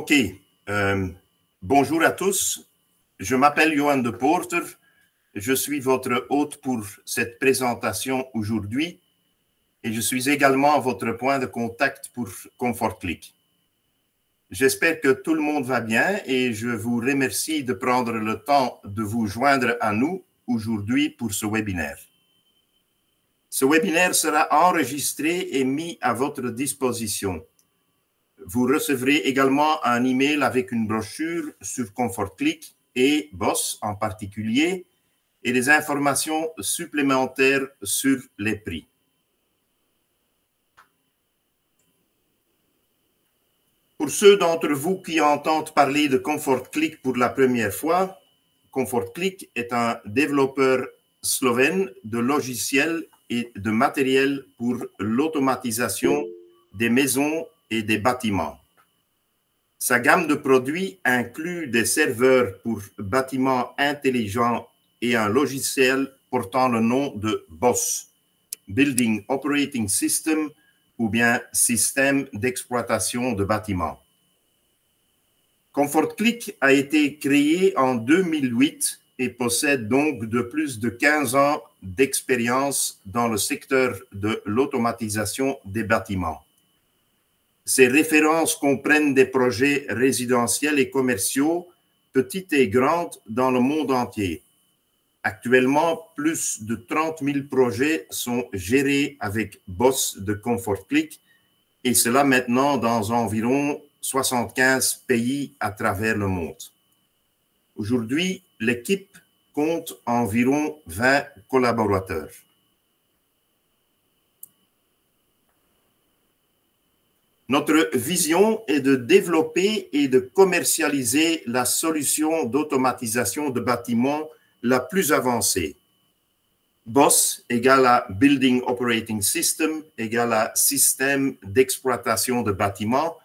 OK. Bonjour à tous. Je m'appelle Johan de Porter. Je suis votre hôte pour cette présentation aujourd'hui et je suis également votre point de contact pour ComfortClick. J'espère que tout le monde va bien et je vous remercie de prendre le temps de vous joindre à nous aujourd'hui pour ce webinaire. Ce webinaire sera enregistré et mis à votre disposition. Vous recevrez également un email avec une brochure sur ComfortClick et BOSS en particulier et des informations supplémentaires sur les prix. Pour ceux d'entre vous qui entendent parler de ComfortClick pour la première fois, ComfortClick est un développeur slovène de logiciels et de matériel pour l'automatisation des maisons et des bâtiments. Sa gamme de produits inclut des serveurs pour bâtiments intelligents et un logiciel portant le nom de BOSS, Building Operating System, ou bien système d'exploitation de bâtiments. ComfortClick a été créé en 2008 et possède donc de plus de 15 ans d'expérience dans le secteur de l'automatisation des bâtiments. Ces références comprennent des projets résidentiels et commerciaux, petits et grands, dans le monde entier. Actuellement, plus de 30 000 projets sont gérés avec BOSS de ComfortClick et cela maintenant dans environ 75 pays à travers le monde. Aujourd'hui, l'équipe compte environ 20 collaborateurs. Notre vision est de développer et de commercialiser la solution d'automatisation de bâtiments la plus avancée. BOSS égale à Building Operating System égale à système d'exploitation de bâtiments,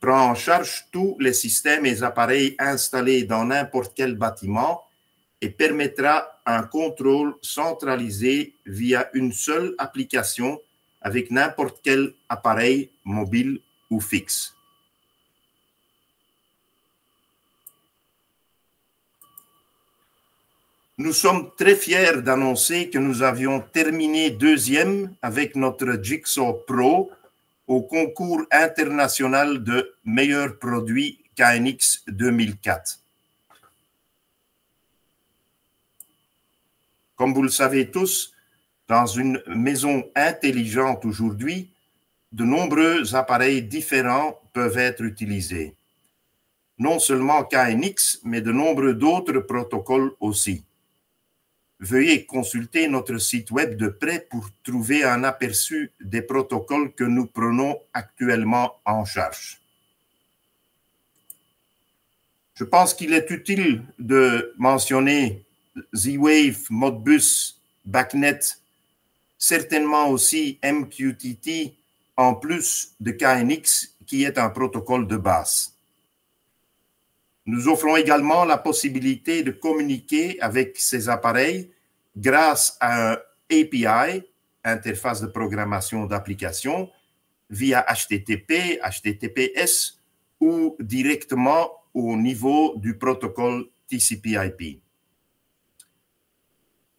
prend en charge tous les systèmes et appareils installés dans n'importe quel bâtiment et permettra un contrôle centralisé via une seule application avec n'importe quel appareil mobile ou fixe. Nous sommes très fiers d'annoncer que nous avions terminé deuxième avec notre Jigsaw Pro au concours international de meilleurs produits KNX 2004. Comme vous le savez tous, dans une maison intelligente aujourd'hui, de nombreux appareils différents peuvent être utilisés. Non seulement KNX, mais de nombreux d'autres protocoles aussi. Veuillez consulter notre site web de près pour trouver un aperçu des protocoles que nous prenons actuellement en charge. Je pense qu'il est utile de mentionner Z-Wave, Modbus, BACnet, certainement aussi MQTT, en plus de KNX, qui est un protocole de base. Nous offrons également la possibilité de communiquer avec ces appareils grâce à un API, interface de programmation d'application, via HTTP, HTTPS ou directement au niveau du protocole TCP/IP.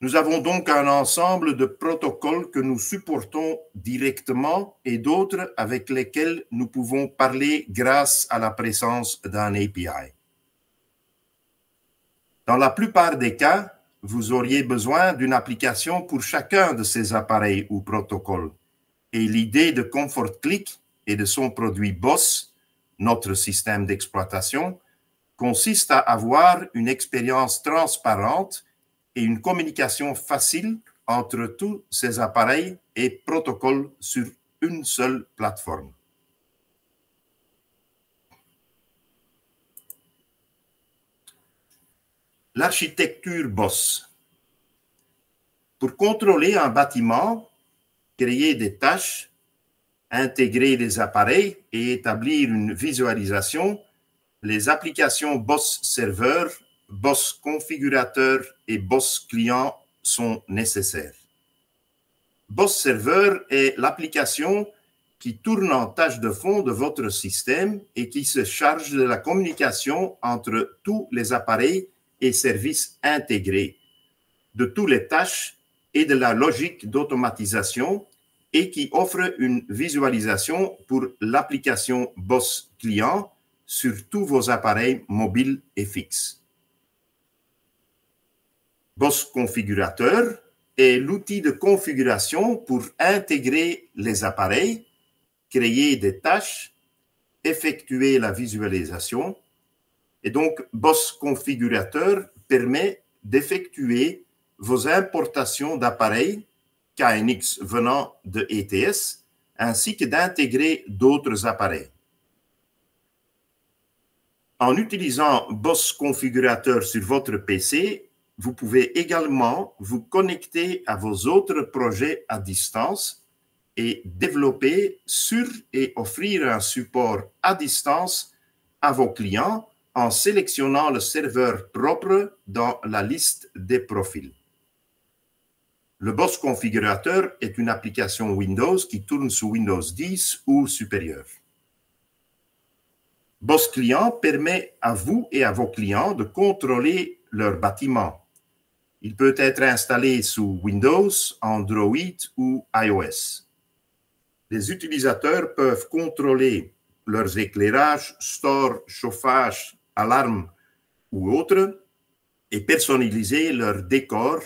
Nous avons donc un ensemble de protocoles que nous supportons directement et d'autres avec lesquels nous pouvons parler grâce à la présence d'un API. Dans la plupart des cas, vous auriez besoin d'une application pour chacun de ces appareils ou protocoles. Et l'idée de ComfortClick et de son produit BOSS, notre système d'exploitation, consiste à avoir une expérience transparente et une communication facile entre tous ces appareils et protocoles sur une seule plateforme. L'architecture BOSS. Pour contrôler un bâtiment, créer des tâches, intégrer des appareils et établir une visualisation, les applications BOSS Serveur, BOSS Configurateur et BOSS Client sont nécessaires. BOSS Serveur est l'application qui tourne en tâche de fond de votre système et qui se charge de la communication entre tous les appareils et services intégrés, de toutes les tâches et de la logique d'automatisation et qui offre une visualisation pour l'application BOSS Client sur tous vos appareils mobiles et fixes. BOSS Configurateur est l'outil de configuration pour intégrer les appareils, créer des tâches, effectuer la visualisation. Et donc, BOSS Configurateur permet d'effectuer vos importations d'appareils KNX venant de ETS, ainsi que d'intégrer d'autres appareils. En utilisant BOSS Configurateur sur votre PC, vous pouvez également vous connecter à vos autres projets à distance et développer sur et offrir un support à distance à vos clients en sélectionnant le serveur propre dans la liste des profils. Le BOSS Configurateur est une application Windows qui tourne sous Windows 10 ou supérieur. BOSS Client permet à vous et à vos clients de contrôler leur bâtiment. Il peut être installé sous Windows, Android ou iOS. Les utilisateurs peuvent contrôler leurs éclairages, store, chauffage, alarme ou autres et personnaliser leur décor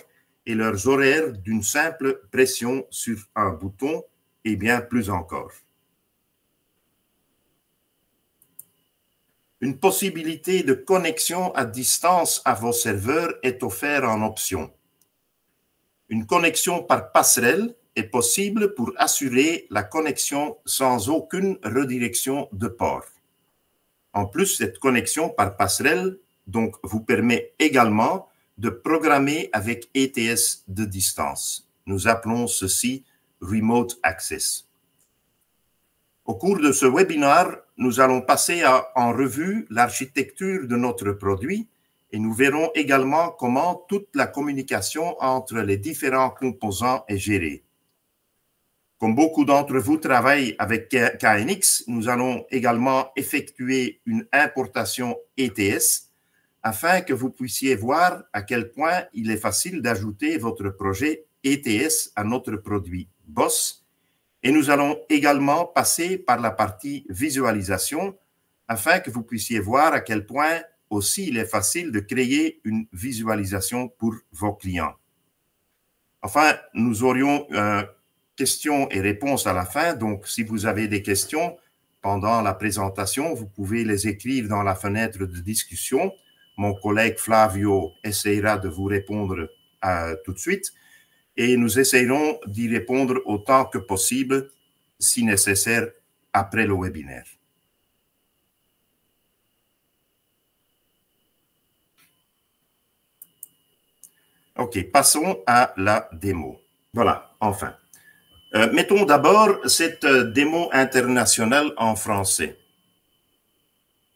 et leurs horaires d'une simple pression sur un bouton et bien plus encore. Une possibilité de connexion à distance à vos serveurs est offerte en option. Une connexion par passerelle est possible pour assurer la connexion sans aucune redirection de port. En plus, cette connexion par passerelle donc, vous permet également de programmer avec ETS de distance. Nous appelons ceci Remote Access. Au cours de ce webinaire, nous allons passer en revue l'architecture de notre produit et nous verrons également comment toute la communication entre les différents composants est gérée. Comme beaucoup d'entre vous travaillent avec KNX, nous allons également effectuer une importation ETS afin que vous puissiez voir à quel point il est facile d'ajouter votre projet ETS à notre produit BOSS. Et nous allons également passer par la partie visualisation afin que vous puissiez voir à quel point aussi il est facile de créer une visualisation pour vos clients. Enfin, nous aurions questions et réponses à la fin. Donc, si vous avez des questions pendant la présentation, vous pouvez les écrire dans la fenêtre de discussion. Mon collègue Flavio essaiera de vous répondre tout de suite. Et nous essayerons d'y répondre autant que possible, si nécessaire, après le webinaire. OK, passons à la démo. Voilà, enfin. Mettons d'abord cette démo internationale en français.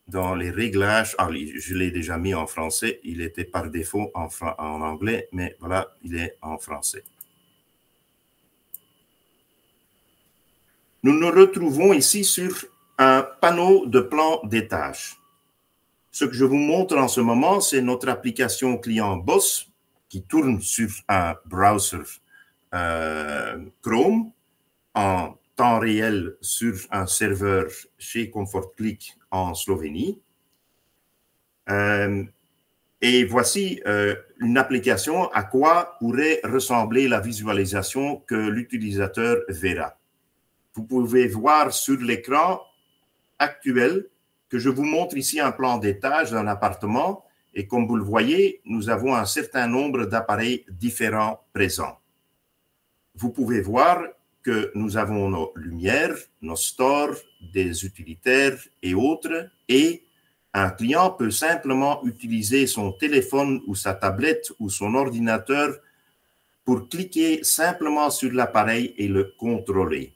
Dans les réglages, je l'ai déjà mis en français, il était par défaut en anglais, mais voilà, il est en français. Nous nous retrouvons ici sur un panneau de plan des tâches. Ce que je vous montre en ce moment, c'est notre application client BOSS qui tourne sur un browser Chrome en temps réel sur un serveur chez ComfortClick en Slovénie. Et voici une application à quoi pourrait ressembler la visualisation que l'utilisateur verra. Vous pouvez voir sur l'écran actuel que je vous montre ici un plan d'étage d'un appartement et comme vous le voyez, nous avons un certain nombre d'appareils différents présents. Vous pouvez voir que nous avons nos lumières, nos stores, des utilitaires et autres et un client peut simplement utiliser son téléphone ou sa tablette ou son ordinateur pour cliquer simplement sur l'appareil et le contrôler.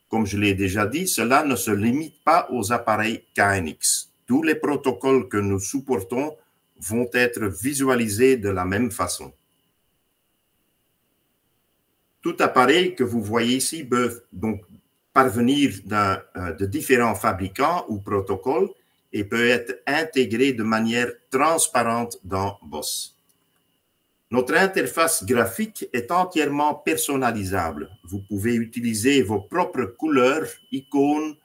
Comme je l'ai déjà dit, cela ne se limite pas aux appareils KNX. Tous les protocoles que nous supportons vont être visualisés de la même façon. Tout appareil que vous voyez ici peut donc parvenir de différents fabricants ou protocoles et peut être intégré de manière transparente dans Boss. Notre interface graphique est entièrement personnalisable. Vous pouvez utiliser vos propres couleurs, icônes,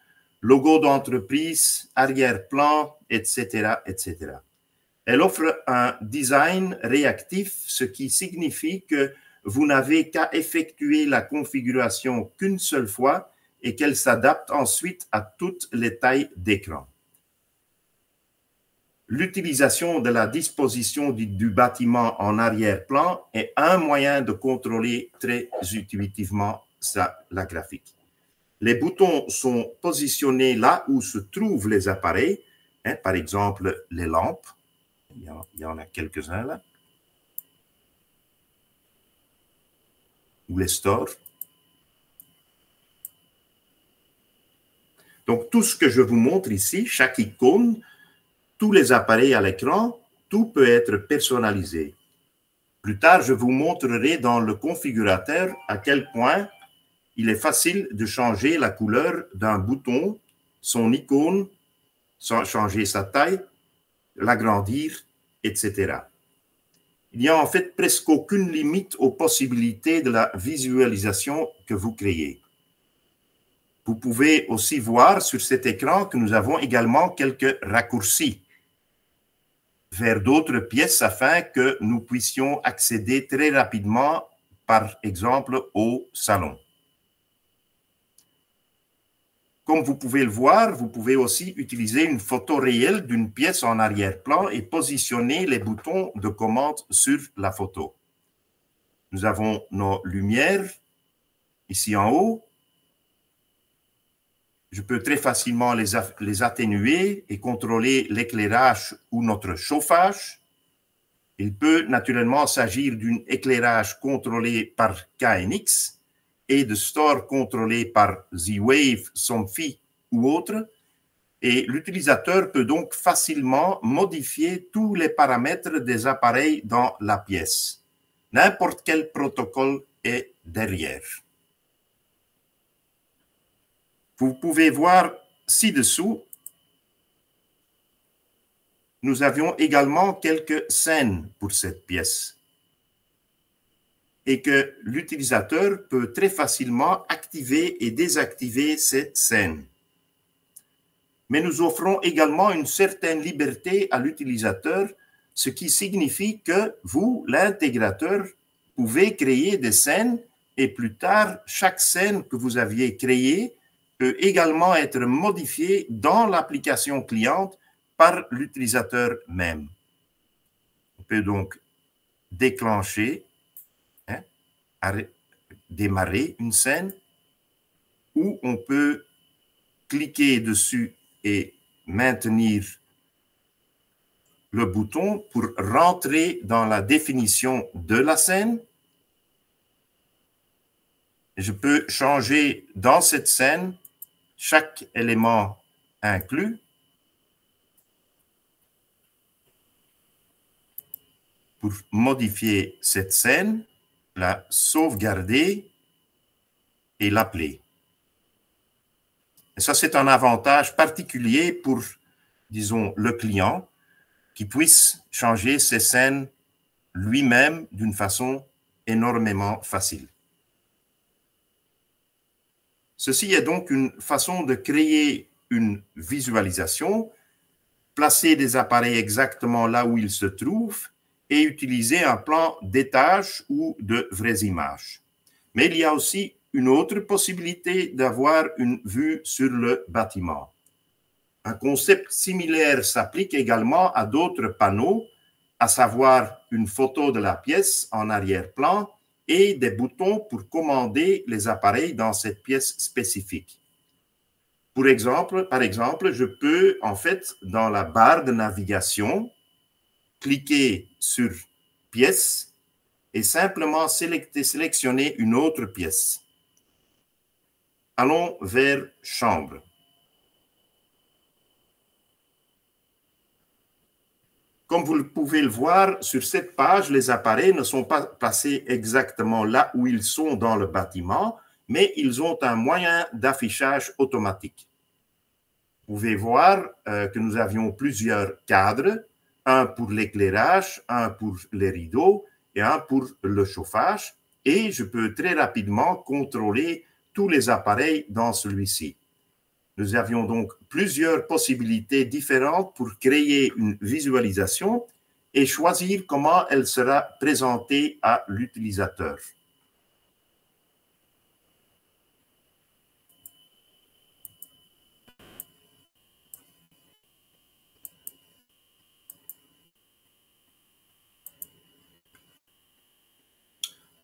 logos d'entreprise, arrière-plan, etc., etc. Elle offre un design réactif, ce qui signifie que vous n'avez qu'à effectuer la configuration qu'une seule fois et qu'elle s'adapte ensuite à toutes les tailles d'écran. L'utilisation de la disposition du bâtiment en arrière-plan est un moyen de contrôler très intuitivement la graphique. Les boutons sont positionnés là où se trouvent les appareils, par exemple les lampes. Il y en a quelques-uns là. Ou les stores. Donc, tout ce que je vous montre ici, chaque icône, tous les appareils à l'écran, tout peut être personnalisé. Plus tard, je vous montrerai dans le configurateur à quel point il est facile de changer la couleur d'un bouton, son icône, changer sa taille, l'agrandir, etc. Il n'y a en fait presque aucune limite aux possibilités de la visualisation que vous créez. Vous pouvez aussi voir sur cet écran que nous avons également quelques raccourcis vers d'autres pièces afin que nous puissions accéder très rapidement, par exemple, au salon. Comme vous pouvez le voir, vous pouvez aussi utiliser une photo réelle d'une pièce en arrière-plan et positionner les boutons de commande sur la photo. Nous avons nos lumières ici en haut. Je peux très facilement les atténuer et contrôler l'éclairage ou notre chauffage. Il peut naturellement s'agir d'un éclairage contrôlé par KNX et de store contrôlé par Z-Wave, Somfy ou autre. Et l'utilisateur peut donc facilement modifier tous les paramètres des appareils dans la pièce. N'importe quel protocole est derrière. Vous pouvez voir ci-dessous, nous avions également quelques scènes pour cette pièce et que l'utilisateur peut très facilement activer et désactiver ces scènes. Mais nous offrons également une certaine liberté à l'utilisateur, ce qui signifie que vous, l'intégrateur, pouvez créer des scènes et plus tard, chaque scène que vous aviez créée peut également être modifié dans l'application cliente par l'utilisateur même. On peut donc déclencher, démarrer une scène, ou on peut cliquer dessus et maintenir le bouton pour rentrer dans la définition de la scène. Je peux changer dans cette scène chaque élément inclus. Pour modifier cette scène, la sauvegarder et l'appeler. Et ça, c'est un avantage particulier pour, disons, le client qui puisse changer ses scènes lui-même d'une façon énormément facile. Ceci est donc une façon de créer une visualisation, placer des appareils exactement là où ils se trouvent et utiliser un plan d'étage ou de vraies images. Mais il y a aussi une autre possibilité d'avoir une vue sur le bâtiment. Un concept similaire s'applique également à d'autres panneaux, à savoir une photo de la pièce en arrière-plan et des boutons pour commander les appareils dans cette pièce spécifique. Par exemple, je peux, en fait, dans la barre de navigation, cliquer sur « Pièce » et simplement sélectionner une autre pièce. Allons vers « Chambre ». Comme vous pouvez le voir, sur cette page, les appareils ne sont pas placés exactement là où ils sont dans le bâtiment, mais ils ont un moyen d'affichage automatique. Vous pouvez voir que nous avions plusieurs cadres, un pour l'éclairage, un pour les rideaux et un pour le chauffage, et je peux très rapidement contrôler tous les appareils dans celui-ci. Nous avions donc plusieurs possibilités différentes pour créer une visualisation et choisir comment elle sera présentée à l'utilisateur.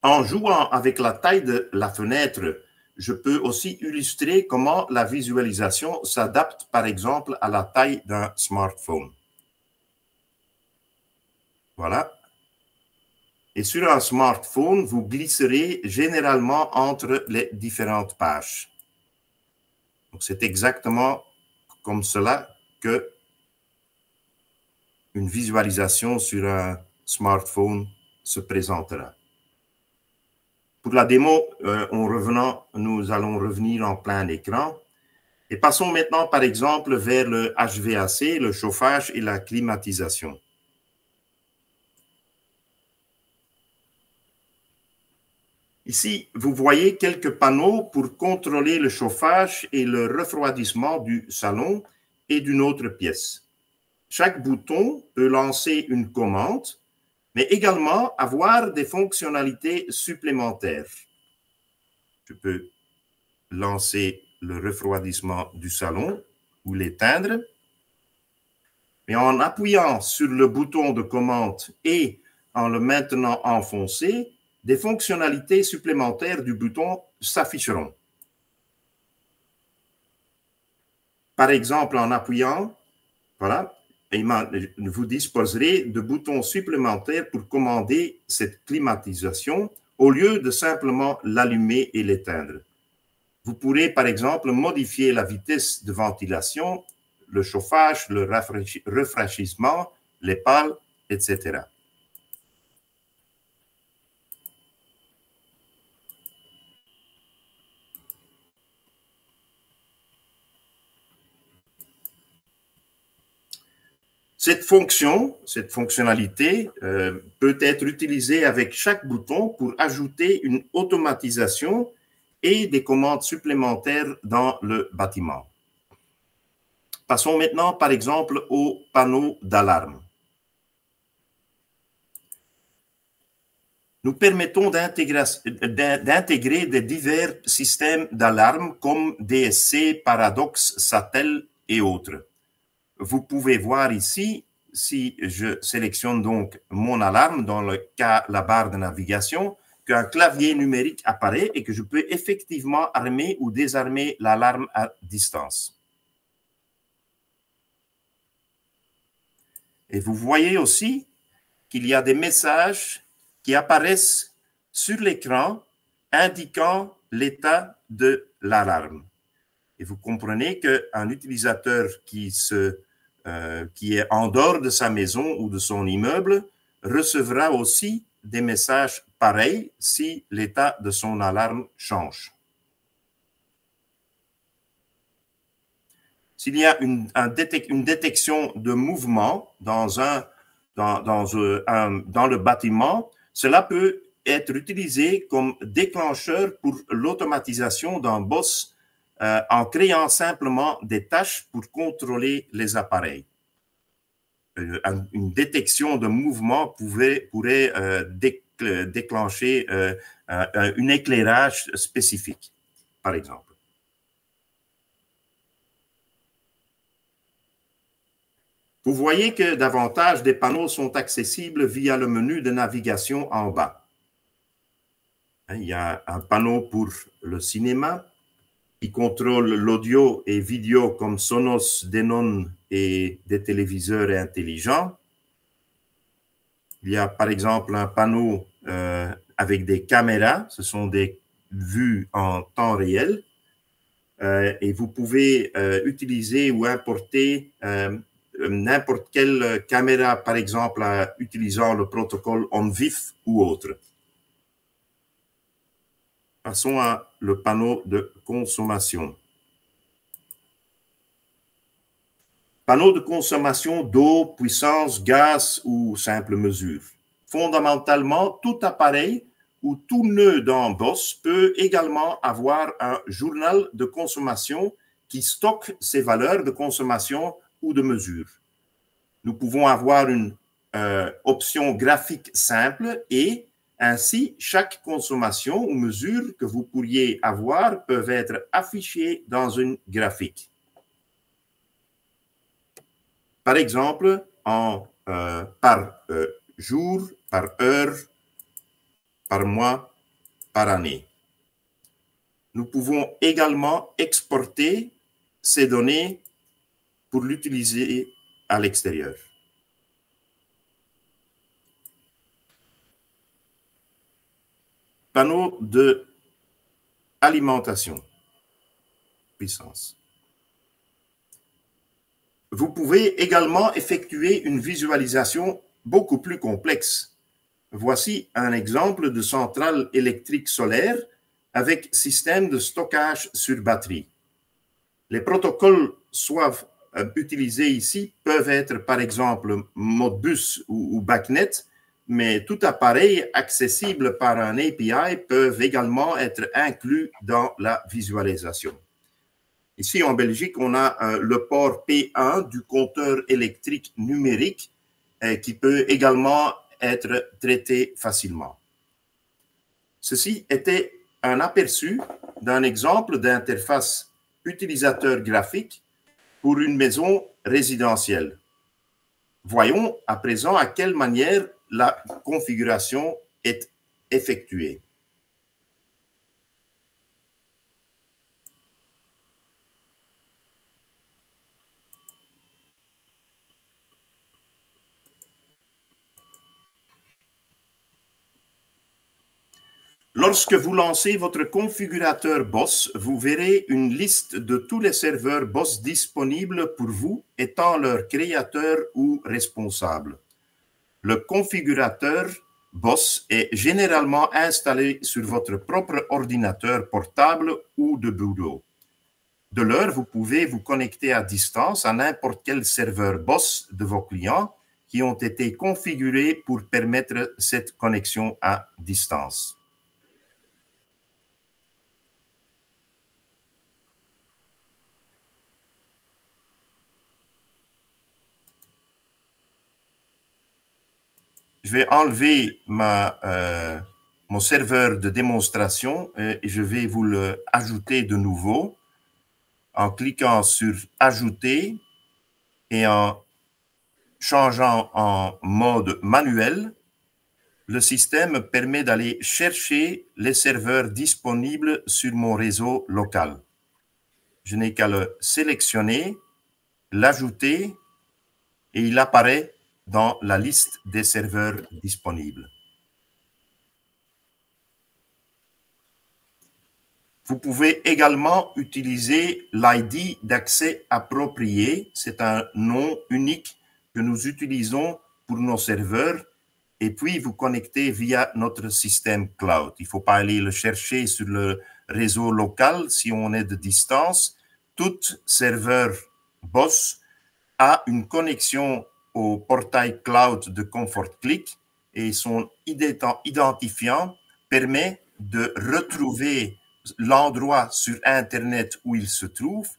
En jouant avec la taille de la fenêtre, je peux aussi illustrer comment la visualisation s'adapte, par exemple, à la taille d'un smartphone. Voilà. Et sur un smartphone, vous glisserez généralement entre les différentes pages. Donc, c'est exactement comme cela que une visualisation sur un smartphone se présentera. Pour la démo, nous allons revenir en plein écran. Et passons maintenant, par exemple, vers le HVAC, le chauffage et la climatisation. Ici, vous voyez quelques panneaux pour contrôler le chauffage et le refroidissement du salon et d'une autre pièce. Chaque bouton peut lancer une commande, mais également avoir des fonctionnalités supplémentaires. Je peux lancer le refroidissement du salon ou l'éteindre. Mais en appuyant sur le bouton de commande et en le maintenant enfoncé, des fonctionnalités supplémentaires du bouton s'afficheront. Par exemple, en appuyant, voilà, vous disposerez de boutons supplémentaires pour commander cette climatisation au lieu de simplement l'allumer et l'éteindre. Vous pourrez, par exemple, modifier la vitesse de ventilation, le chauffage, le rafraîchissement, les pales, etc. Cette fonctionnalité peut être utilisée avec chaque bouton pour ajouter une automatisation et des commandes supplémentaires dans le bâtiment. Passons maintenant, par exemple, au panneau d'alarme. Nous permettons d'intégrer des divers systèmes d'alarme comme DSC, Paradox, Sattel et autres. Vous pouvez voir ici, si je sélectionne donc mon alarme, dans le cas la barre de navigation, qu'un clavier numérique apparaît et que je peux effectivement armer ou désarmer l'alarme à distance. Et vous voyez aussi qu'il y a des messages qui apparaissent sur l'écran indiquant l'état de l'alarme. Et vous comprenez qu'un utilisateur qui est en dehors de sa maison ou de son immeuble recevra aussi des messages pareils si l'état de son alarme change. S'il y a une détection de mouvement dans le bâtiment, cela peut être utilisé comme déclencheur pour l'automatisation d'un boss en créant simplement des tâches pour contrôler les appareils. Une détection de mouvement pourrait déclencher un éclairage spécifique, par exemple. Vous voyez que davantage des panneaux sont accessibles via le menu de navigation en bas. Il y a un panneau pour le cinéma qui contrôle l'audio et vidéo comme Sonos, Denon et des téléviseurs intelligents. Il y a par exemple un panneau avec des caméras, ce sont des vues en temps réel. Et vous pouvez utiliser ou importer n'importe quelle caméra, par exemple, utilisant le protocole OnVIF ou autre. Passons à le panneau de consommation. Panneau de consommation d'eau, puissance, gaz ou simple mesure. Fondamentalement, tout appareil ou tout nœud dans BOSS peut également avoir un journal de consommation qui stocke ces valeurs de consommation ou de mesure. Nous pouvons avoir une option graphique simple et ainsi chaque consommation ou mesure que vous pourriez avoir peuvent être affichées dans une graphique. Par exemple, par jour, par heure, par mois, par année. Nous pouvons également exporter ces données pour l'utiliser à l'extérieur. Panneau de alimentation, puissance. Vous pouvez également effectuer une visualisation beaucoup plus complexe. Voici un exemple de centrale électrique solaire avec système de stockage sur batterie. Les protocoles utilisés ici peuvent être par exemple Modbus ou BACnet, mais tout appareil accessible par un API peuvent également être inclus dans la visualisation. Ici, en Belgique, on a le port P1 du compteur électrique numérique qui peut également être traité facilement. Ceci était un aperçu d'un exemple d'interface utilisateur graphique pour une maison résidentielle. Voyons à présent à quelle manière la configuration est effectuée. Lorsque vous lancez votre configurateur BOSS, vous verrez une liste de tous les serveurs BOSS disponibles pour vous, étant leur créateur ou responsable. Le configurateur BOSS est généralement installé sur votre propre ordinateur portable ou de bureau. De l'heure, vous pouvez vous connecter à distance à n'importe quel serveur BOSS de vos clients qui ont été configurés pour permettre cette connexion à distance. Je vais enlever mon serveur de démonstration et je vais vous le ajouter de nouveau en cliquant sur « Ajouter » et en changeant en mode manuel. Le système permet d'aller chercher les serveurs disponibles sur mon réseau local. Je n'ai qu'à le sélectionner, l'ajouter et il apparaît dans la liste des serveurs disponibles. Vous pouvez également utiliser l'ID d'accès approprié. C'est un nom unique que nous utilisons pour nos serveurs et puis vous connectez via notre système cloud. Il ne faut pas aller le chercher sur le réseau local si on est de distance. Tout serveur BOSS a une connexion au portail cloud de ComfortClick et son identifiant permet de retrouver l'endroit sur Internet où il se trouve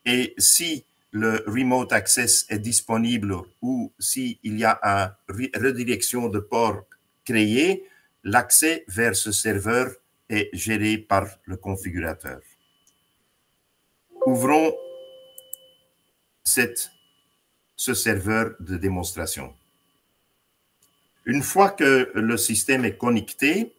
et si le remote access est disponible ou s'il y a une redirection de port créée, l'accès vers ce serveur est géré par le configurateur. Ouvrons ce serveur de démonstration. Une fois que le système est connecté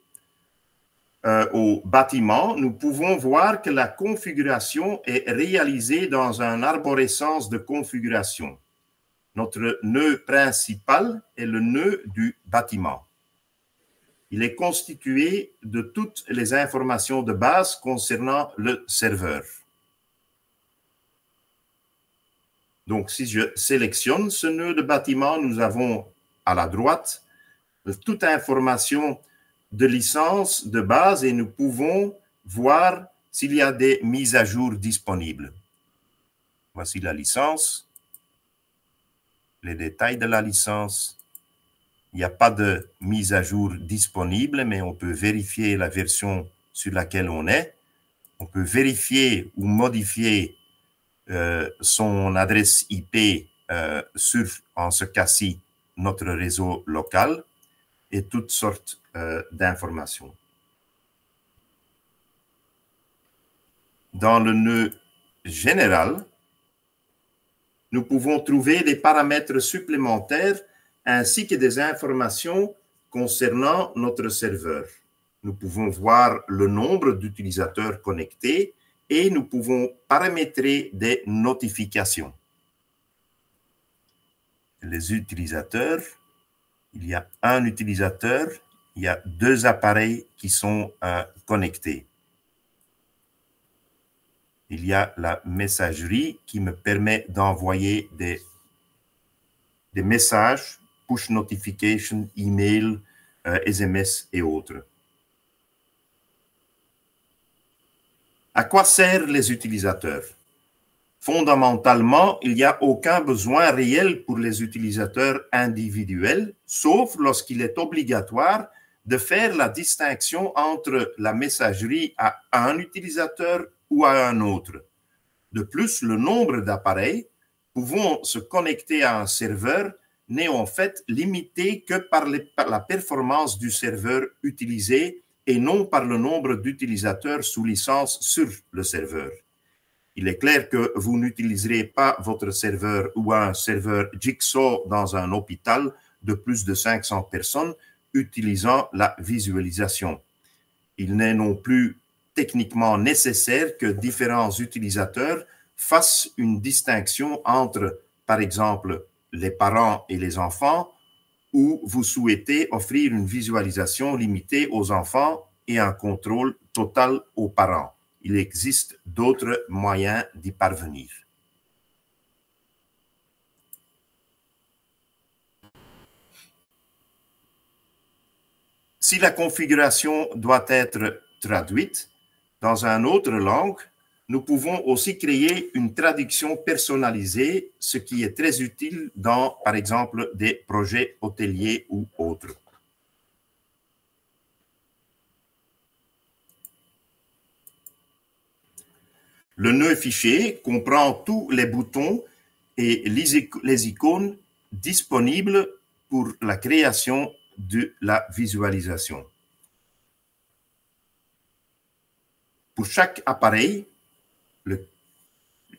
au bâtiment, nous pouvons voir que la configuration est réalisée dans une arborescence de configuration. Notre nœud principal est le nœud du bâtiment. Il est constitué de toutes les informations de base concernant le serveur. Donc, si je sélectionne ce nœud de bâtiment, nous avons à la droite toute information de licence de base et nous pouvons voir s'il y a des mises à jour disponibles. Voici la licence, les détails de la licence. Il n'y a pas de mise à jour disponible, mais on peut vérifier la version sur laquelle on est. On peut vérifier ou modifier son adresse IP sur, en ce cas-ci, notre réseau local et toutes sortes d'informations. Dans le nœud général, nous pouvons trouver des paramètres supplémentaires ainsi que des informations concernant notre serveur. Nous pouvons voir le nombre d'utilisateurs connectés et nous pouvons paramétrer des notifications. Les utilisateurs, il y a un utilisateur, il y a 2 appareils qui sont connectés. Il y a la messagerie qui me permet d'envoyer des messages, push notification, email, SMS et autres. À quoi servent les utilisateurs? Fondamentalement, il n'y a aucun besoin réel pour les utilisateurs individuels, sauf lorsqu'il est obligatoire de faire la distinction entre la messagerie à un utilisateur ou à un autre. De plus, le nombre d'appareils pouvant se connecter à un serveur n'est en fait limité que par la performance du serveur utilisé et non par le nombre d'utilisateurs sous licence sur le serveur. Il est clair que vous n'utiliserez pas votre serveur ou un serveur Jigsaw dans un hôpital de plus de 500 personnes utilisant la visualisation. Il n'est non plus techniquement nécessaire que différents utilisateurs fassent une distinction entre, par exemple, les parents et les enfants, ou vous souhaitez offrir une visualisation limitée aux enfants et un contrôle total aux parents. Il existe d'autres moyens d'y parvenir. Si la configuration doit être traduite dans une autre langue, nous pouvons aussi créer une traduction personnalisée, ce qui est très utile dans, par exemple, des projets hôteliers ou autres. Le nœud fichier comprend tous les boutons et les icônes disponibles pour la création de la visualisation. Pour chaque appareil, les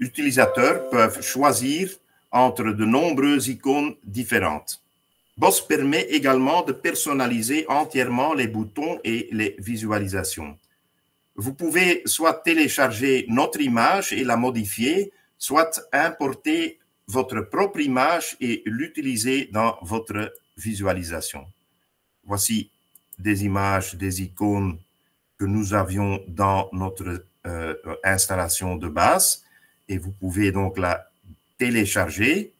utilisateurs peuvent choisir entre de nombreuses icônes différentes. Boss permet également de personnaliser entièrement les boutons et les visualisations. Vous pouvez soit télécharger notre image et la modifier, soit importer votre propre image et l'utiliser dans votre visualisation. Voici des images, des icônes que nous avions dans notre installation de base et vous pouvez donc la télécharger,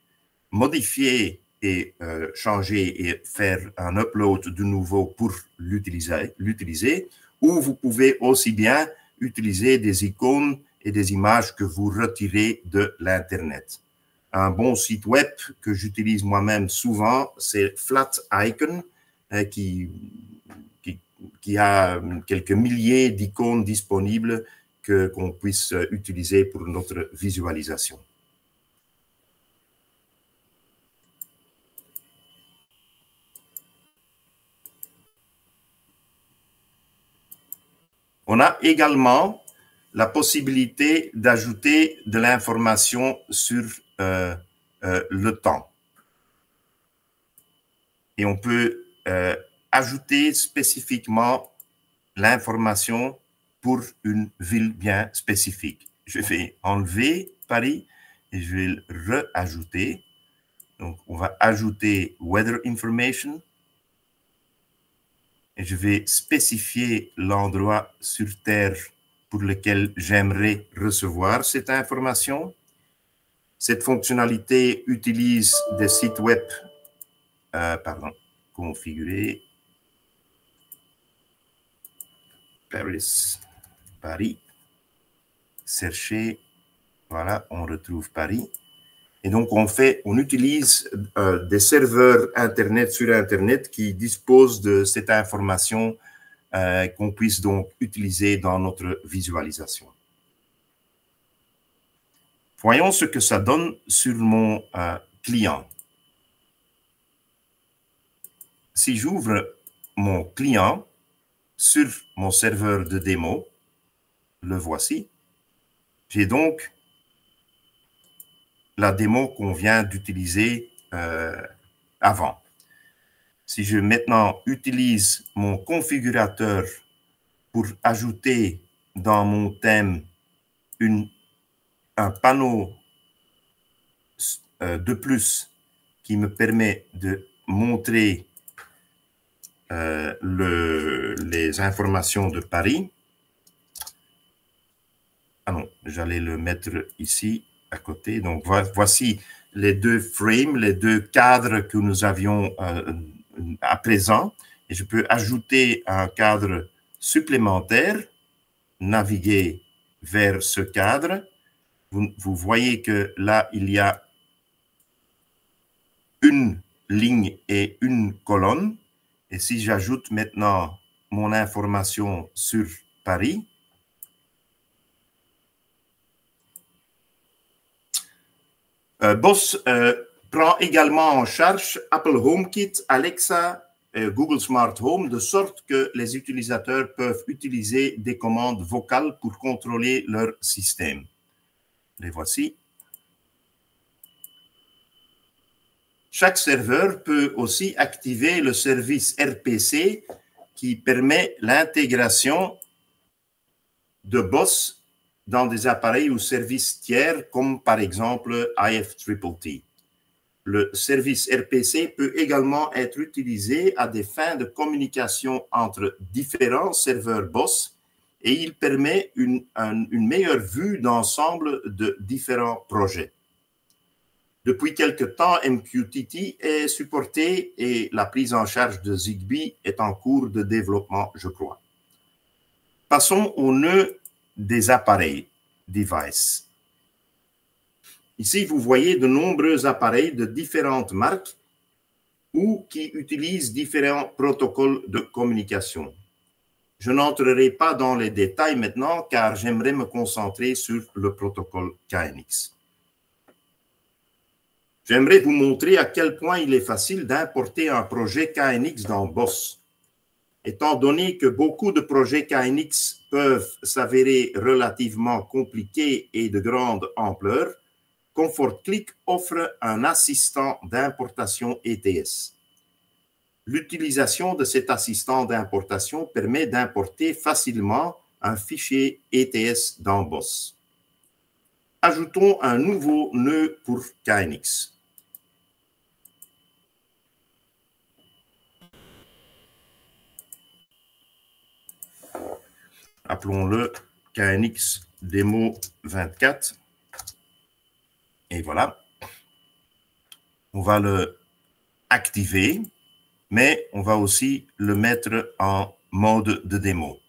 modifier et changer et faire un upload de nouveau pour l'utiliser, ou vous pouvez aussi bien utiliser des icônes et des images que vous retirez de l'Internet. Un bon site web que j'utilise moi-même souvent, c'est Flaticon, qui a quelques milliers d'icônes disponibles qu'on puisse utiliser pour notre visualisation. On a également la possibilité d'ajouter de l'information sur le temps. Et on peut ajouter spécifiquement l'information pour une ville bien spécifique. Je vais enlever Paris et je vais le re-ajouter. Donc, on va ajouter Weather Information. Et je vais spécifier l'endroit sur Terre pour lequel j'aimerais recevoir cette information. Cette fonctionnalité utilise des sites web configurés. Paris. chercher. Voilà, on retrouve Paris. Et donc, on utilise des serveurs Internet sur Internet qui disposent de cette information qu'on puisse donc utiliser dans notre visualisation. Voyons ce que ça donne sur mon client. Si j'ouvre mon client sur mon serveur de démo, le voici. J'ai donc la démo qu'on vient d'utiliser avant. Si je maintenant utilise mon configurateur pour ajouter dans mon thème un panneau de plus qui me permet de montrer les informations de Paris. Ah non, j'allais le mettre ici à côté. Donc, voici les deux frames, les deux cadres que nous avions à présent. Et je peux ajouter un cadre supplémentaire, naviguer vers ce cadre. Vous voyez que là, il y a une ligne et une colonne. Et si j'ajoute maintenant mon information sur Paris, Boss prend également en charge Apple HomeKit, Alexa, Google Smart Home, de sorte que les utilisateurs peuvent utiliser des commandes vocales pour contrôler leur système. Les voici. Chaque serveur peut aussi activer le service RPC qui permet l'intégration de Boss dans des appareils ou services tiers comme par exemple IFTTT. Le service RPC peut également être utilisé à des fins de communication entre différents serveurs Boss et il permet une meilleure vue d'ensemble de différents projets. Depuis quelque temps, MQTT est supporté et la prise en charge de Zigbee est en cours de développement, je crois. Passons au nœud des appareils, device. Ici, vous voyez de nombreux appareils de différentes marques ou qui utilisent différents protocoles de communication. Je n'entrerai pas dans les détails maintenant car j'aimerais me concentrer sur le protocole KNX. J'aimerais vous montrer à quel point il est facile d'importer un projet KNX dans Boss. Étant donné que beaucoup de projets KNX peuvent s'avérer relativement compliqués et de grande ampleur, ComfortClick offre un assistant d'importation ETS. L'utilisation de cet assistant d'importation permet d'importer facilement un fichier ETS dans Boss. Ajoutons un nouveau nœud pour KNX. Appelons-le KNX Demo 24. Et voilà. On va le activer, mais on va aussi le mettre en mode de démo.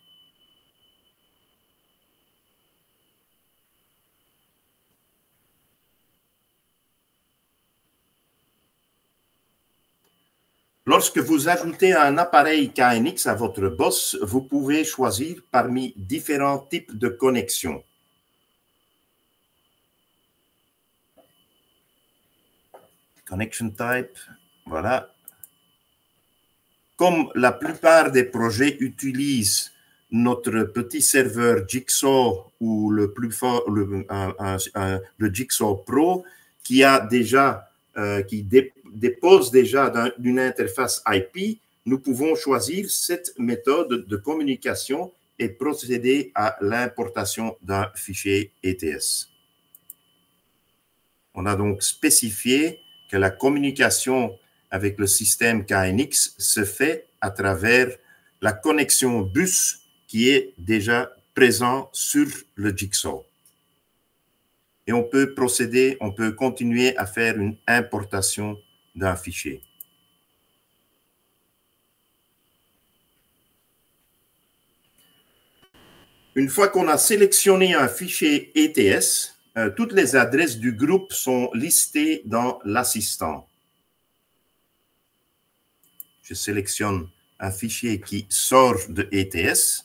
Lorsque vous ajoutez un appareil KNX à votre Boss, vous pouvez choisir parmi différents types de connexions. Connection type, voilà. Comme la plupart des projets utilisent notre petit serveur Jigsaw ou le Jigsaw Pro qui a déjà qui dépose déjà d'une interface IP, nous pouvons choisir cette méthode de communication et procéder à l'importation d'un fichier ETS. On a donc spécifié que la communication avec le système KNX se fait à travers la connexion bus qui est déjà présent sur le Jigsaw. Et on peut procéder, on peut continuer à faire une importation d'un fichier. Une fois qu'on a sélectionné un fichier ETS, toutes les adresses du groupe sont listées dans l'assistant. Je sélectionne un fichier qui sort de ETS.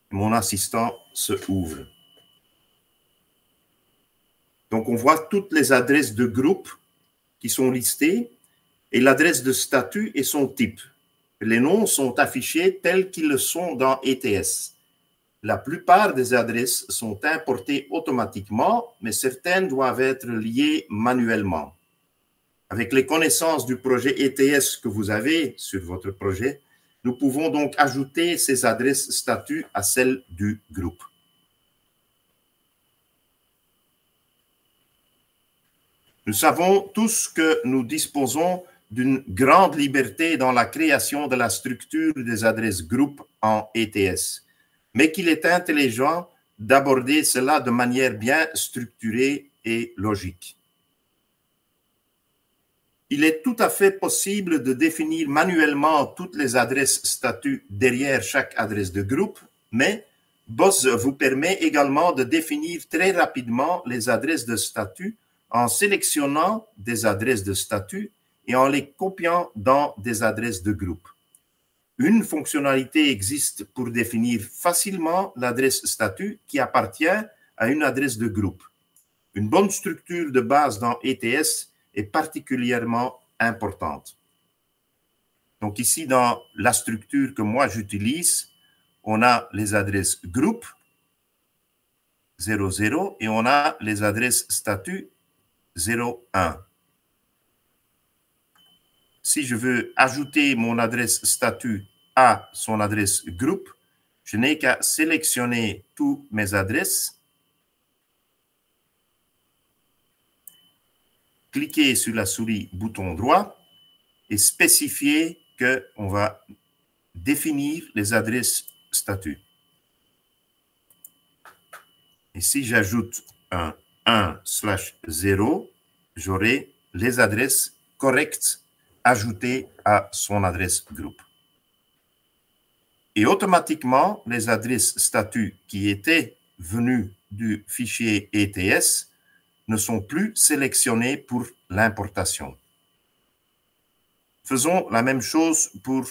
Mon assistant se ouvre. Donc, on voit toutes les adresses de groupe qui sont listées et l'adresse de statut et son type. Les noms sont affichés tels qu'ils le sont dans ETS. La plupart des adresses sont importées automatiquement, mais certaines doivent être liées manuellement. Avec les connaissances du projet ETS que vous avez sur votre projet, nous pouvons donc ajouter ces adresses statut à celles du groupe. Nous savons tous que nous disposons d'une grande liberté dans la création de la structure des adresses groupes en ETS, mais qu'il est intelligent d'aborder cela de manière bien structurée et logique. Il est tout à fait possible de définir manuellement toutes les adresses statut derrière chaque adresse de groupe, mais BOSS vous permet également de définir très rapidement les adresses de statut en sélectionnant des adresses de statut et en les copiant dans des adresses de groupe. Une fonctionnalité existe pour définir facilement l'adresse statut qui appartient à une adresse de groupe. Une bonne structure de base dans ETS est particulièrement importante. Donc ici, dans la structure que moi j'utilise, on a les adresses groupe 00 et on a les adresses statut 01. Si je veux ajouter mon adresse statut à son adresse groupe, je n'ai qu'à sélectionner toutes mes adresses, cliquer sur la souris bouton droit et spécifier qu'on va définir les adresses statut. Et si j'ajoute un 1/0, j'aurai les adresses correctes ajoutées à son adresse groupe. Et automatiquement, les adresses statut qui étaient venues du fichier ETS ne sont plus sélectionnées pour l'importation. Faisons la même chose pour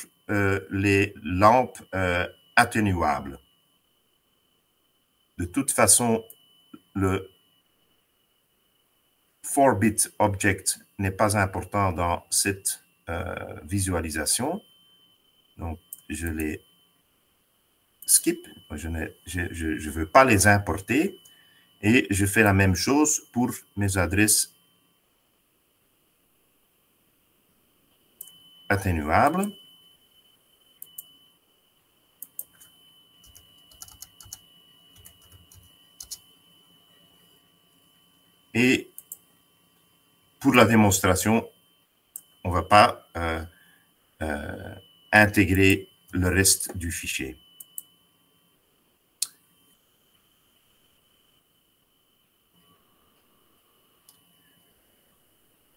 les lampes atténuables. De toute façon, le 4-bit object n'est pas important dans cette visualisation. Donc, je les skip. Je ne veux pas les importer. Et je fais la même chose pour mes adresses atténuables. Et pour la démonstration, on ne va pas intégrer le reste du fichier.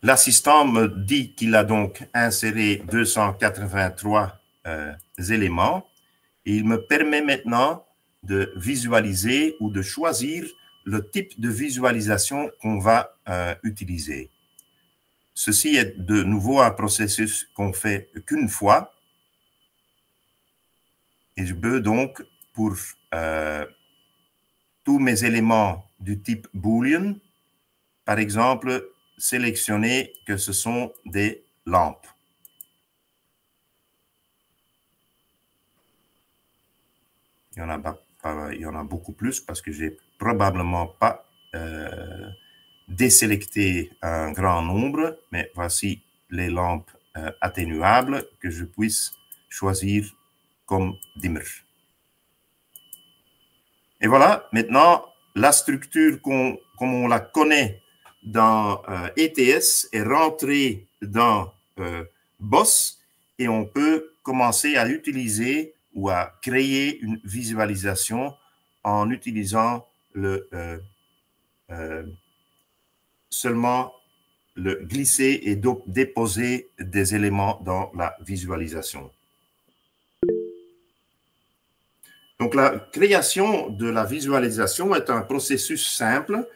L'assistant me dit qu'il a donc inséré 283 éléments et il me permet maintenant de visualiser ou de choisir le type de visualisation qu'on va utiliser. Ceci est de nouveau un processus qu'on fait qu'une fois. Et je peux donc, pour tous mes éléments du type Boolean, par exemple, sélectionner que ce sont des lampes. Il y en a beaucoup plus parce que j'ai probablement pas désélecté un grand nombre, mais voici les lampes atténuables que je puisse choisir comme dimmer. Et voilà, maintenant, la structure comme on la connaît dans ETS est rentrée dans BOSS et on peut commencer à utiliser ou à créer une visualisation en utilisant seulement le glisser et déposer des éléments dans la visualisation. Donc, la création de la visualisation est un processus simple,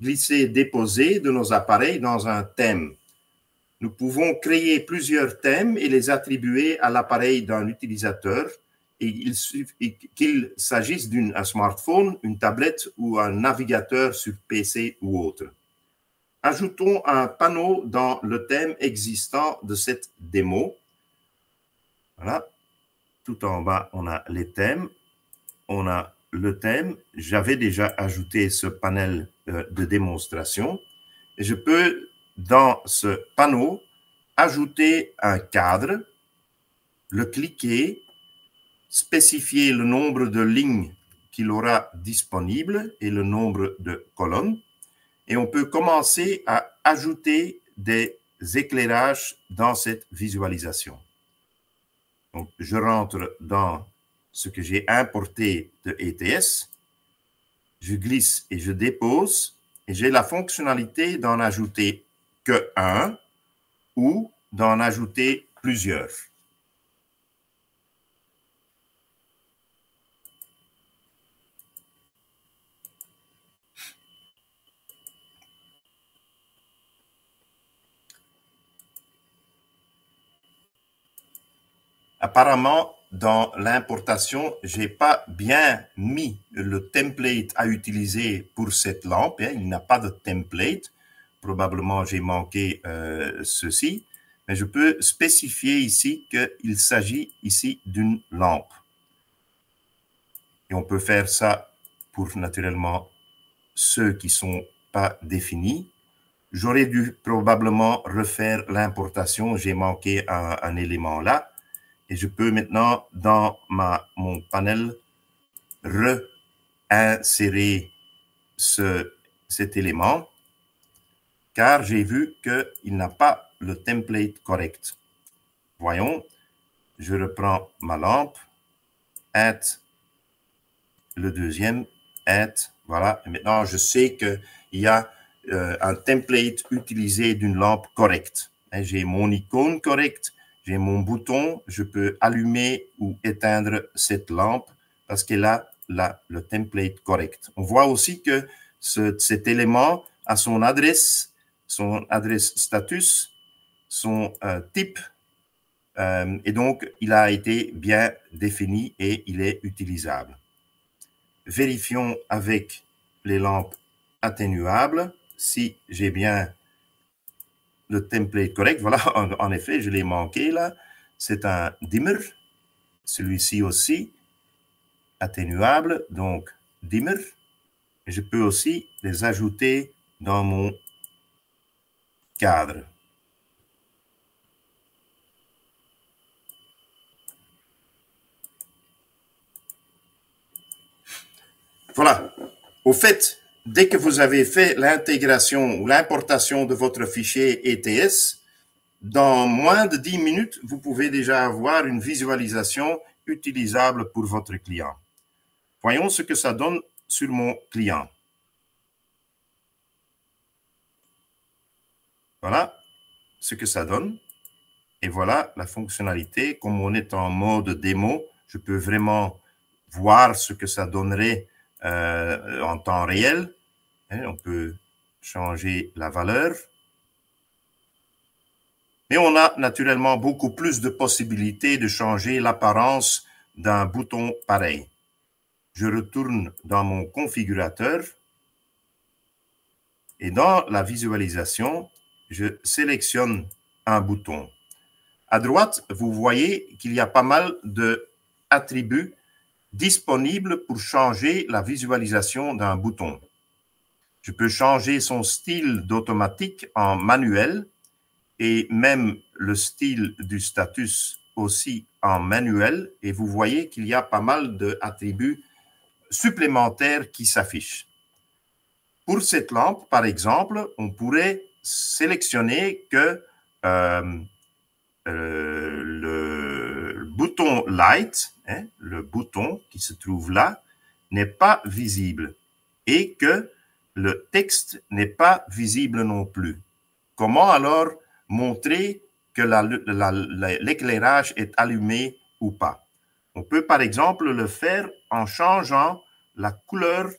glisser-déposer de nos appareils dans un thème. Nous pouvons créer plusieurs thèmes et les attribuer à l'appareil d'un utilisateur, et qu'il s'agisse d'un smartphone, une tablette ou un navigateur sur PC ou autre. Ajoutons un panneau dans le thème existant de cette démo. Voilà. Tout en bas, on a les thèmes. On a le thème. J'avais déjà ajouté ce panel de démonstration. Et je peux, dans ce panneau, ajouter un cadre, le cliquer, spécifier le nombre de lignes qu'il aura disponible et le nombre de colonnes. Et on peut commencer à ajouter des éclairages dans cette visualisation. Donc, je rentre dans ce que j'ai importé de ETS. Je glisse et je dépose. Et j'ai la fonctionnalité d'en ajouter que un ou d'en ajouter plusieurs. Apparemment, dans l'importation, je n'ai pas bien mis le template à utiliser pour cette lampe. Il n'y a pas de template. Probablement, j'ai manqué ceci. Mais je peux spécifier ici qu'il s'agit ici d'une lampe. Et on peut faire ça pour, naturellement, ceux qui ne sont pas définis. J'aurais dû probablement refaire l'importation. J'ai manqué un élément là. Et je peux maintenant, dans mon panel, réinsérer cet élément, car j'ai vu qu'il n'a pas le template correct. Voyons, je reprends ma lampe, add le deuxième, add, voilà. Et maintenant, je sais qu'il y a un template utilisé d'une lampe correcte. J'ai mon icône correcte. J'ai mon bouton, je peux allumer ou éteindre cette lampe parce qu'elle a le template correct. On voit aussi que cet élément a son adresse status, son type, et donc il a été bien défini et il est utilisable. Vérifions avec les lampes atténuables si j'ai bien le template correct. Voilà, en effet, je l'ai manqué là. C'est un dimmer. Celui-ci aussi, atténuable, donc dimmer. Et je peux aussi les ajouter dans mon cadre. Voilà. Au fait, dès que vous avez fait l'intégration ou l'importation de votre fichier ETS, dans moins de 10 minutes, vous pouvez déjà avoir une visualisation utilisable pour votre client. Voyons ce que ça donne sur mon client. Voilà ce que ça donne. Et voilà la fonctionnalité. Comme on est en mode démo, je peux vraiment voir ce que ça donnerait en temps réel. On peut changer la valeur. Mais on a naturellement beaucoup plus de possibilités de changer l'apparence d'un bouton pareil. Je retourne dans mon configurateur et dans la visualisation, je sélectionne un bouton. À droite, vous voyez qu'il y a pas mal d'attributs disponibles pour changer la visualisation d'un bouton. Je peux changer son style d'automatique en manuel et même le style du status aussi en manuel. Et vous voyez qu'il y a pas mal d'attributs supplémentaires qui s'affichent. Pour cette lampe, par exemple, on pourrait sélectionner que le bouton Light, le bouton qui se trouve là, n'est pas visible et que le texte n'est pas visible non plus. Comment alors montrer que l'éclairage est allumé ou pas? On peut par exemple le faire en changeant la couleur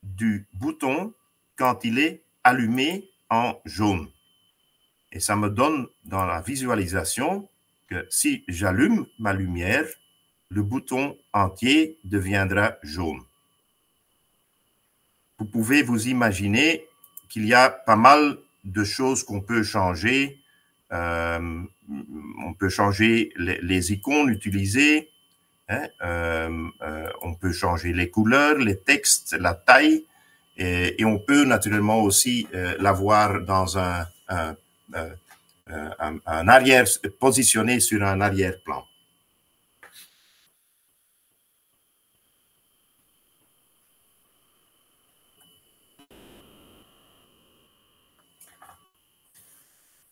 du bouton quand il est allumé en jaune. Et ça me donne dans la visualisation que si j'allume ma lumière, le bouton entier deviendra jaune. Vous pouvez vous imaginer qu'il y a pas mal de choses qu'on peut changer. On peut changer les icônes utilisées, hein, on peut changer les couleurs, les textes, la taille, et on peut naturellement aussi l'avoir dans un arrière, positionné sur un arrière-plan.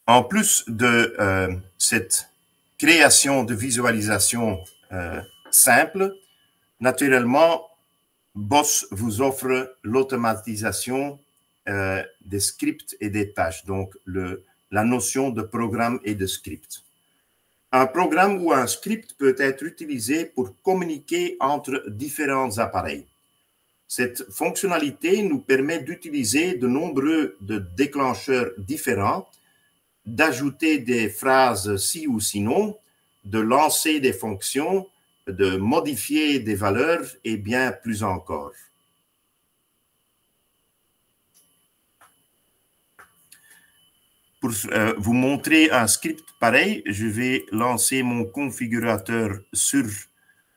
En plus de cette création de visualisation simple, naturellement, Boss vous offre l'automatisation des scripts et des tâches, donc la notion de programme et de script. Un programme ou un script peut être utilisé pour communiquer entre différents appareils. Cette fonctionnalité nous permet d'utiliser de nombreux déclencheurs différents, d'ajouter des phrases si ou sinon, de lancer des fonctions, de modifier des valeurs et bien plus encore. Pour vous montrer un script pareil, je vais lancer mon configurateur sur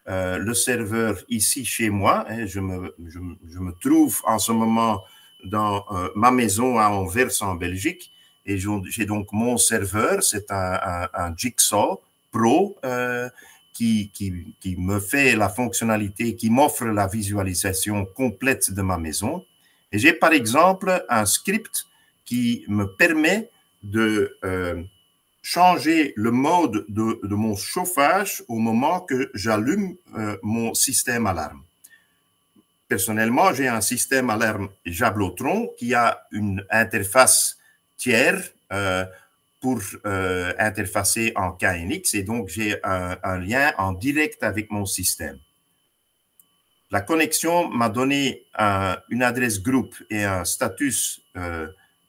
le serveur ici chez moi. Je me trouve en ce moment dans ma maison à Anvers en Belgique. Et j'ai donc mon serveur, c'est un Jigsaw Pro qui me fait la fonctionnalité, qui m'offre la visualisation complète de ma maison. Et j'ai par exemple un script qui me permet de changer le mode de mon chauffage au moment que j'allume mon système alarme. Personnellement, j'ai un système alarme Jablotron qui a une interface tiers pour interfacer en KNX et donc j'ai un lien en direct avec mon système. La connexion m'a donné une adresse groupe et un status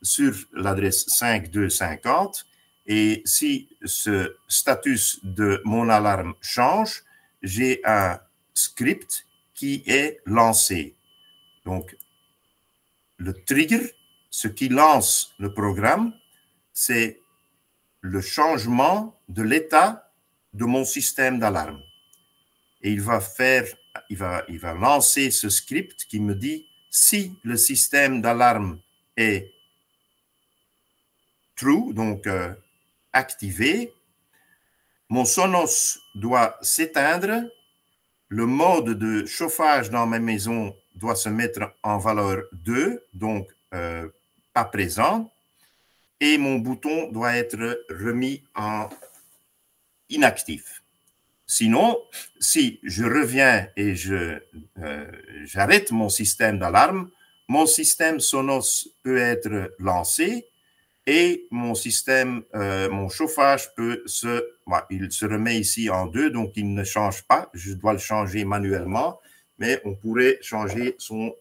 sur l'adresse 5250 et si ce status de mon alarme change, j'ai un script qui est lancé. Donc, le trigger, ce qui lance le programme, c'est le changement de l'état de mon système d'alarme. Et il va lancer ce script qui me dit si le système d'alarme est true, donc activé, mon Sonos doit s'éteindre, le mode de chauffage dans ma maison doit se mettre en valeur 2, donc pas présent, et mon bouton doit être remis en inactif. Sinon, si je reviens et j'arrête mon système d'alarme, mon système Sonos peut être lancé et mon système, mon chauffage il se remet ici en 2, donc il ne change pas. Je dois le changer manuellement, mais on pourrait changer son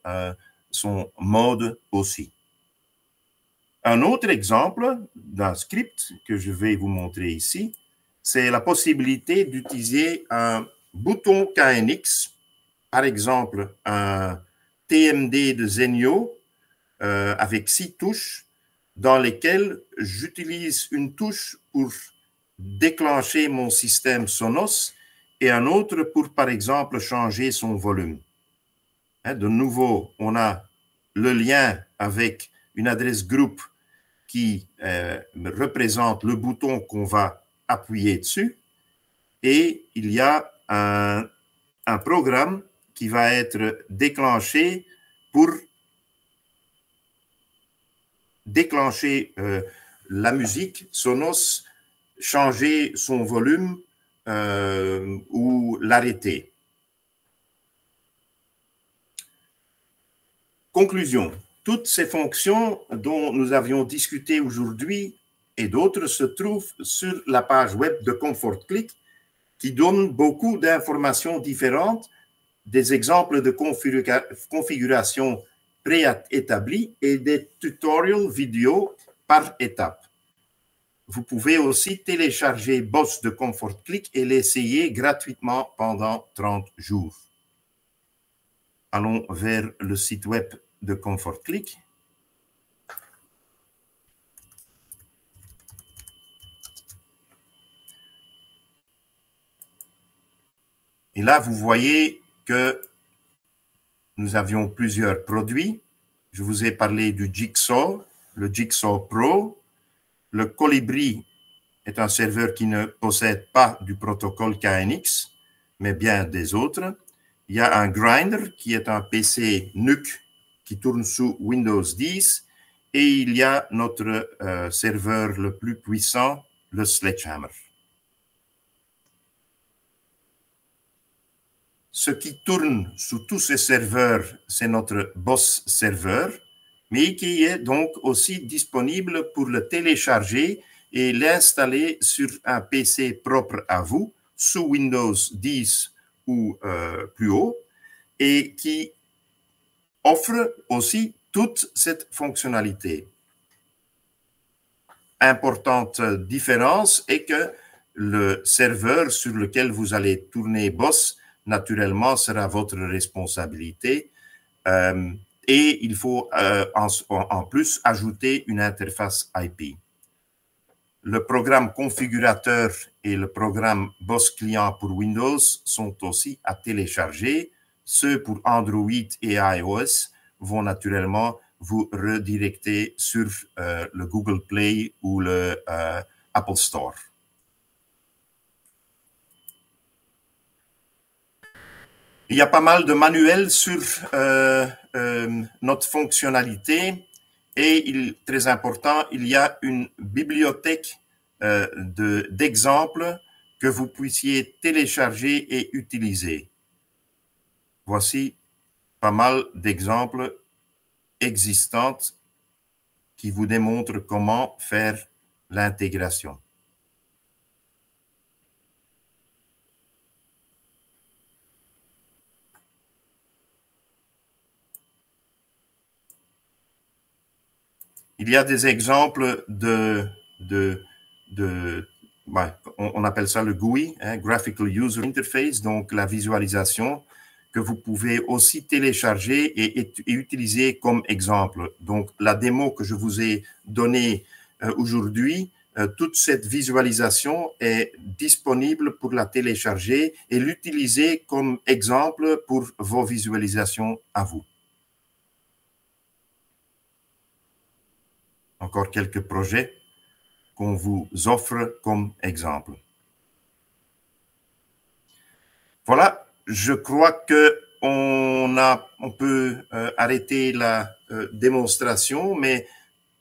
mode aussi. Un autre exemple d'un script que je vais vous montrer ici, c'est la possibilité d'utiliser un bouton KNX, par exemple un TMD de Zenio avec 6 touches, dans lesquelles j'utilise une touche pour déclencher mon système Sonos et un autre pour, par exemple, changer son volume. De nouveau, on a le lien avec une adresse groupe qui représente le bouton qu'on va appuyer dessus et il y a un programme qui va être déclenché pour déclencher la musique Sonos, changer son volume ou l'arrêter. Conclusion. Toutes ces fonctions dont nous avions discuté aujourd'hui et d'autres se trouvent sur la page web de ComfortClick qui donne beaucoup d'informations différentes, des exemples de configuration préétablis et des tutoriels vidéo par étape. Vous pouvez aussi télécharger Boss de Comfort Click et l'essayer gratuitement pendant 30 jours. Allons vers le site web de Comfort Click. Et là, vous voyez que nous avions plusieurs produits. Je vous ai parlé du Jigsaw, le Jigsaw Pro. Le Colibri est un serveur qui ne possède pas du protocole KNX, mais bien des autres. Il y a un Grinder qui est un PC NUC qui tourne sous Windows 10. Et il y a notre serveur le plus puissant, le Sledgehammer. Ce qui tourne sous tous ces serveurs, c'est notre Boss serveur, mais qui est donc aussi disponible pour le télécharger et l'installer sur un PC propre à vous, sous Windows 10 ou plus haut, et qui offre aussi toute cette fonctionnalité. Importante différence est que le serveur sur lequel vous allez tourner Boss, naturellement, sera votre responsabilité. Et il faut en plus ajouter une interface IP. Le programme configurateur et le programme Boss Client pour Windows sont aussi à télécharger. Ceux pour Android et iOS vont naturellement vous redirecter sur le Google Play ou le Apple Store. Il y a pas mal de manuels sur notre fonctionnalité et très important, il y a une bibliothèque d'exemples que vous puissiez télécharger et utiliser. Voici pas mal d'exemples existants qui vous démontrent comment faire l'intégration. Il y a des exemples on appelle ça le GUI, hein, Graphical User Interface, donc la visualisation que vous pouvez aussi télécharger et utiliser comme exemple. Donc, la démo que je vous ai donnée aujourd'hui, toute cette visualisation est disponible pour la télécharger et l'utiliser comme exemple pour vos visualisations à vous. Encore quelques projets qu'on vous offre comme exemple. Voilà, je crois que on peut arrêter la démonstration, mais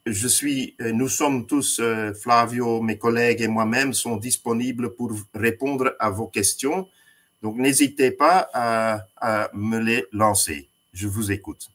nous sommes tous, Flavio, mes collègues et moi-même, sont disponibles pour répondre à vos questions. Donc, n'hésitez pas à me les lancer. Je vous écoute.